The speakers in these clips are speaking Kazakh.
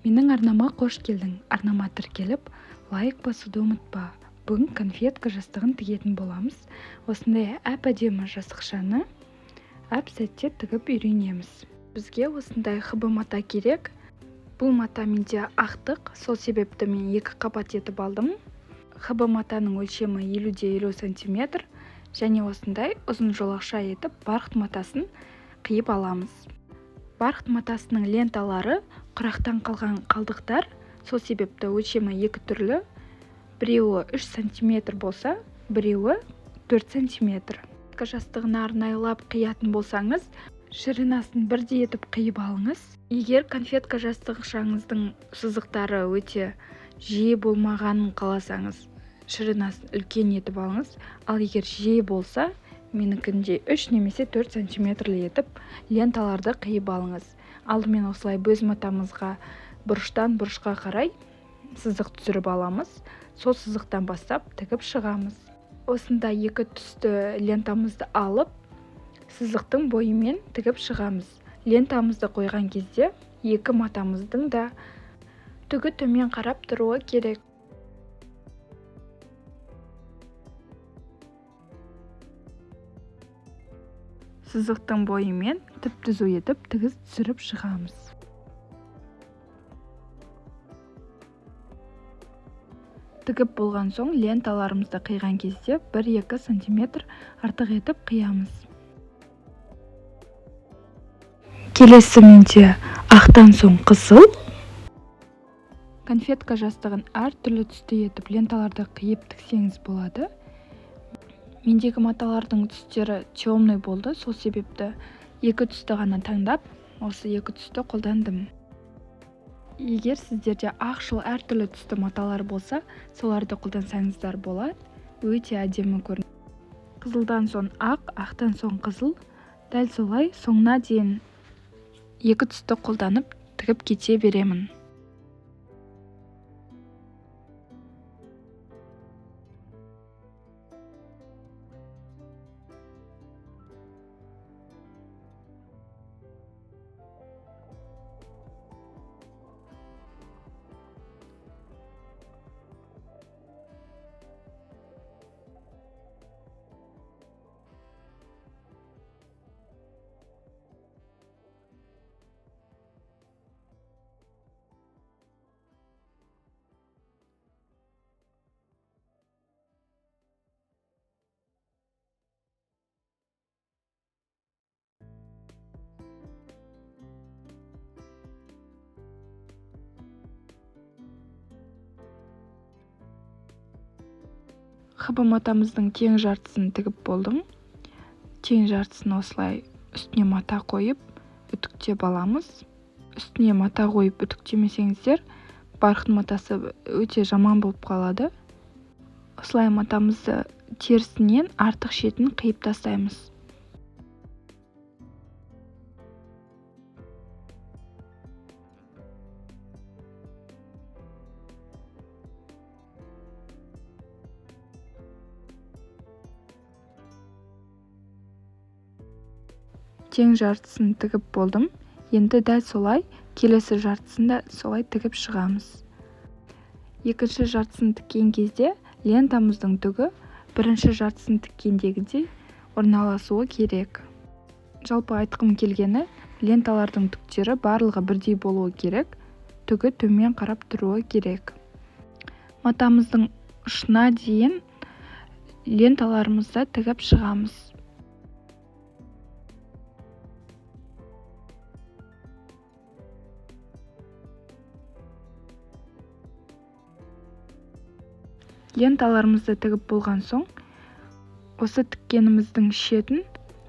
Менің арнама қош келдің. Арнама тіркеліп, лайк басуды ұмытпа. Бүгін конфетка жастығын тігетін боламыз. Осындай әп-әдемі жастықшаны әп-сәтте тігіп үйренеміз. Бізге осындай хыбы мата керек. Бұл мата менде ақтық, сол себепті мен 2 қабат етіп алдым. Хыбы матаның өлшемі 50-50 см, және осындай ұзын жолақша етіп барқыт матасын қиып аламыз. Барқыт матасының ленталары құрақтан қалған қалдықтар, сол себепті өлшемі 2 түрлі. Біреуі 3 см болса, біреуі 4 см. Жастығына арнайлап қиятын болсаңыз, ширинасын бірдей етіп қиып алыңыз. Егер конфетка жастықшаңыздың сызықтары өте жиі болмағанын қаласаңыз, ширинасын үлкен етіп алыңыз. Ал егер жиі болса, менікінде 3 немесе 4 см етіп ленталарды қиып алыңыз. Алдымен осылай бөз матамызға бұрыштан бұрышқа қарай сызық түсіріп аламыз. Сол сызықтан бастап тігіп шығамыз. Осында 2 түсті лентамызды алып, сызықтың бойымен тігіп шығамыз. Лентамызды қойған кезде 2 матамыздың да түгі төмен қарап тұруы керек. Сызықтың бойымен түп-түзу етіп тігіс түсіріп шығамыз. Тігіп болған соң ленталарымызды қиған кезде 1-2 см артық етіп қиямыз. Келесі менде ақтан соң қызыл. Конфетка жастығын әр түрлі түсті етіп ленталарды қиып тіксеңіз болады. Мендегі маталардың түстері темный болды, сол себепті 2 түсті ғана таңдап, осы 2 түсті қолдандым. Егер сіздерде ақшыл әртүрлі түсті маталар болса, соларды қолдансаңыздар болады. Өте әдемі көрінеді. Қызылдан соң ақ, ақтан соң қызыл. Дәл солай соңына дейін 2 түсті қолданып тігіп кете беремін. Хыбы матамыздың тең жартысын тігіп болдым. Тең жартысын осылай үстіне мата қойып, үтіктеп аламыз. Үстіне мата қойып үтіктемесеңіздер, барқыт матасы өте жаман болып қалады. Осылай матамызды терісінен артық шетін қиып тастаймыз. Тең жартысын тігіп болдым. Енді дәл солай келесі жартысын да солай тігіп шығамыз. Екінші жартысын тіккен кезде лентамыздың түгі бірінші жартысын тіккендегідей орналасуы керек. Жалпы айтқым келгені, ленталардың түктері барлығы бірдей болуы керек, түгі төмен қарап тұруы керек. Матамыздың ұшына дейін ленталарымызды тігіп шығамыз. Ленталарымызды тігіп болған соң, осы тіккеніміздің шетін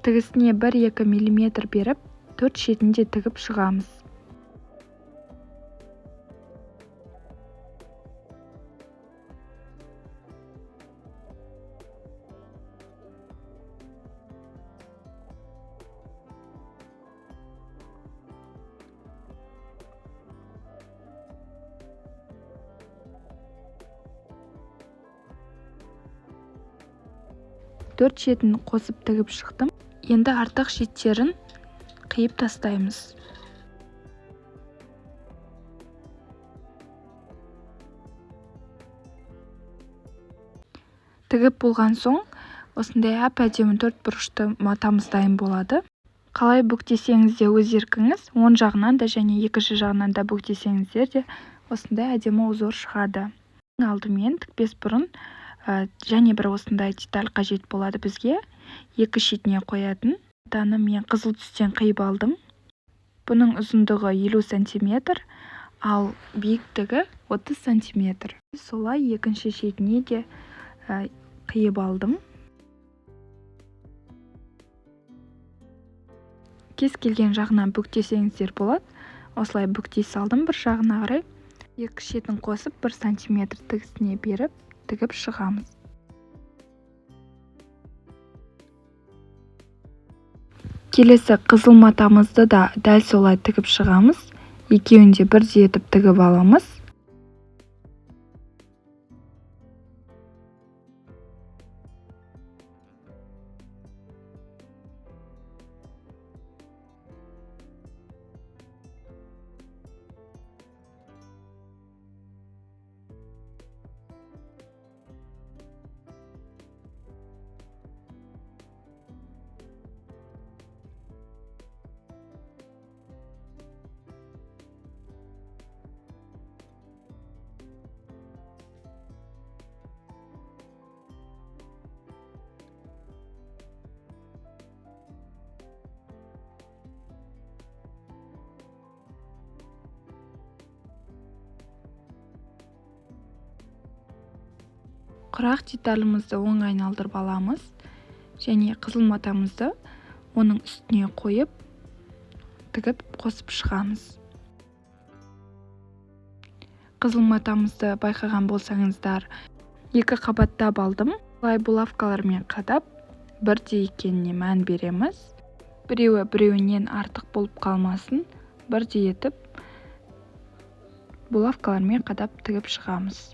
тігісіне 1-2 мм беріп, 4 шетінде тігіп шығамыз. Төрт шетін қосып тігіп шықтым. Енді артық шеттерін қиып тастаймыз. Тігіп болған соң осындай әп-әдемі төрт бұрышты матамыз дайын болады. Қалай бүктесеңіз де өз еркіңіз, оң жағынан да және екінші жағынан да бүктесеңіздер де осындай әдемі узор шығады. Алдымен тікпес бұрын және бір осындай деталь қажет болады бізге. Екі шетіне қоятын матаны мен қызыл түстен қиып алдым. Бұның ұзындығы 50 см, ал биіктігі 30 см. Солай екінші шетіне де қиып алдым. Кез келген жағынан бүктесеңіздер болады. Осылай бүктей салдым бір жағына қарай. Екі шетін қосып 1 см тігісіне беріп, тігіп шығамыз. Келесі қызыл матамызды да дәл солай тігіп шығамыз. Екеуін де бірдей етіп тігіп аламыз. Құрақ деталімізді оң айналдырып аламыз және қызыл матамызды оның үстіне қойып, тігіп қосып шығамыз. Қызыл матамызды байқаған болсаңыздар, екі қабаттап алдым. Бұлай булавкалармен қадап, бірдей екеніне мән береміз. Біреуі біреуінен артық болып қалмасын, бірдей етіп булавкалармен қадап тігіп шығамыз.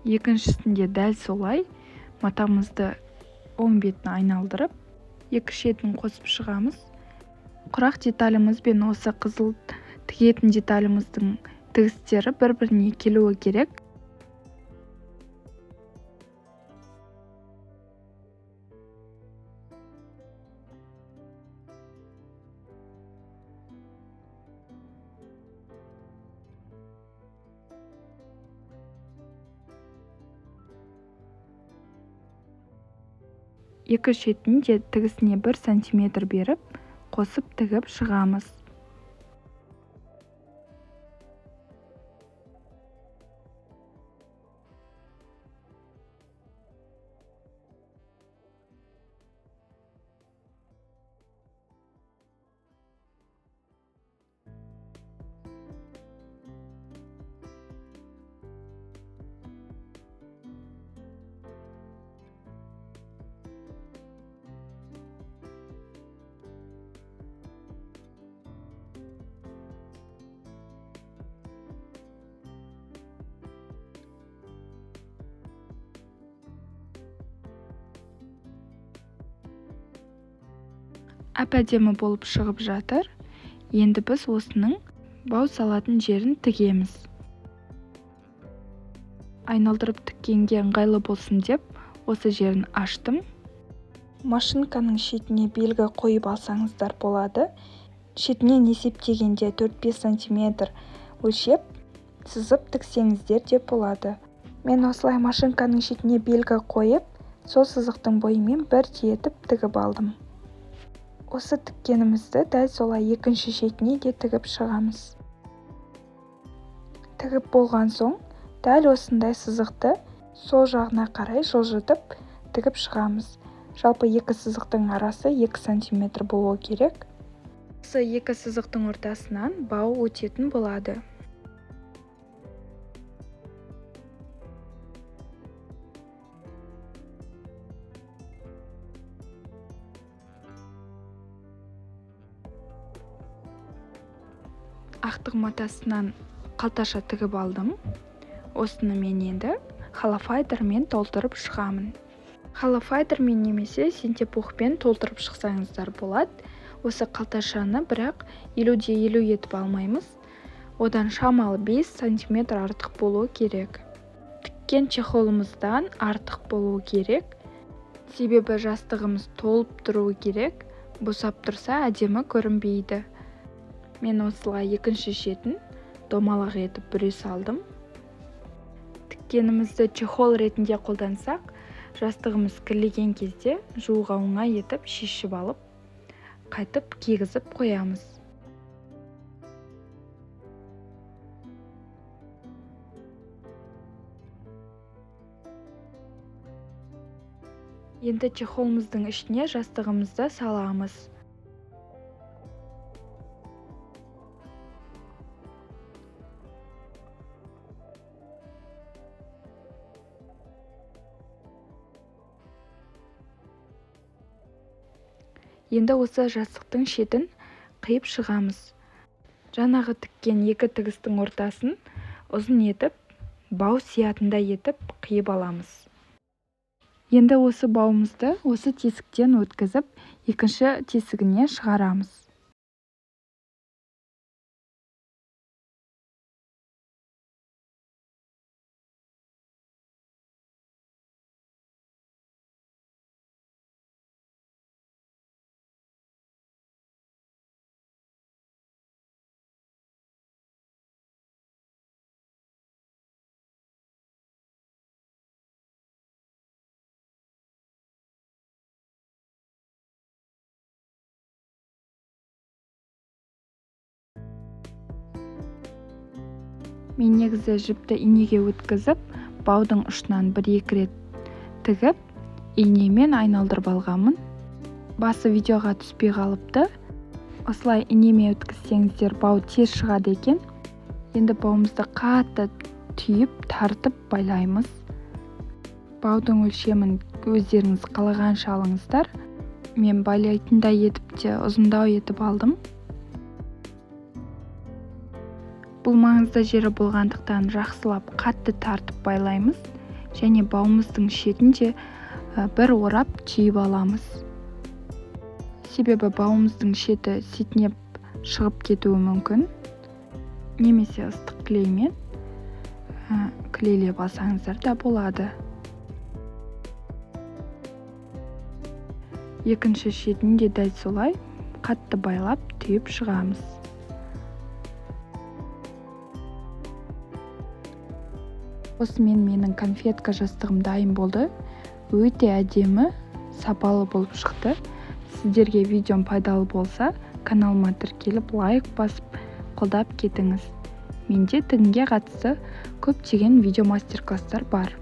Екіншісінде дәл солай матамызды оң бетін айналдырып, екі шетін қосып шығамыз. Құрақ деталіміз бен осы қызыл тігетін деталіміздің тігістері бір-біріне келуі керек. Екі шетін де тігісіне 1 см беріп, қосып тігіп шығамыз. Әп-әдемі болып шығып жатыр. Енді біз осының бау салатын жерін тігеміз. Айналдырып тіккенге ыңғайлы болсын деп, осы жерін аштым. Машинканың шетіне белгі қойып алсаңыздар болады. Шетінен есептегенде 4-5 см өлшеп, сызып тіксеңіздер де болады. Мен осылай машинканың шетіне белгі қойып, сол сызықтың бойымен бірдей етіп тігіп алдым. Осы тіккенімізді дәл солай екінші шетіне де тігіп шығамыз. Тігіп болған соң, дәл осындай сызықты сол жағына қарай жылжытып тігіп шығамыз. Жалпы екі сызықтың арасы 2 см болуы керек. Осы екі сызықтың ортасынан бау өтетін болады. Ақтық матасынан қалташа тігіп алдым. Осыны мен енді холофайдермен толтырып шығамын. Холофайдермен немесе синтепухпен толтырып шықсаңыздар болады. Осы қалташаны бірақ 50-50 етіп алмаймыз. Одан шамалы 5 см артық болуы керек. Тіккен чехолымыздан артық болуы керек. Себебі жастығымыз толып тұруы керек. Босап тұрса әдемі көрінбейді. Мен осылай екінші шетін домалақ етіп бүре салдым. Тіккенімізді чехол ретінде қолдансақ, жастығымыз кірлеген кезде жууға оңай етіп шешіп алып, қайтып кигізіп қоямыз. Енді чехолымыздың ішіне жастығымызды саламыз. Енді осы жастықтың шетін қиып шығамыз. Жаңағы тіккен екі тігістің ортасын ұзын етіп, бау сиятындай етіп қиып аламыз. Енді осы бауымызды осы тесіктен өткізіп, екінші тесігіне шығарамыз. Мен негізі жіпті инеге өткізіп, баудың ұшынан 1-2 рет тігіп, инемен айналдырып алғанмын. Басы видеоға түспей қалыпты. Осылай инеме өткізсеңіздер, бау тез шығады екен. Енді бауымызды қатты түйіп, тартып байлаймыз. Баудың өлшемін өздеріңіз қалағанша алыңыздар. Мен байлайтындай етіп те ұзындау етіп алдым. Бұл маңызды жері болғандықтан жақсылап қатты тартып байлаймыз. Және бауымыздың шетін де бір орап түйіп аламыз. Себебі бауымыздың шеті сетінеп шығып кетуі мүмкін. Немесе ыстық клеймен клейлеп алсаңыздар да болады. Екінші шетін де дәл солай қатты байлап түйіп шығамыз. Осымен менің конфетка жастығым дайын болды. Өте әдемі, сапалы болып шықты. Сіздерге видеом пайдалы болса, каналыма тіркеліп, лайк басып, қолдап кетіңіз. Менде тігінге қатысты көптеген видео мастер-класстар бар.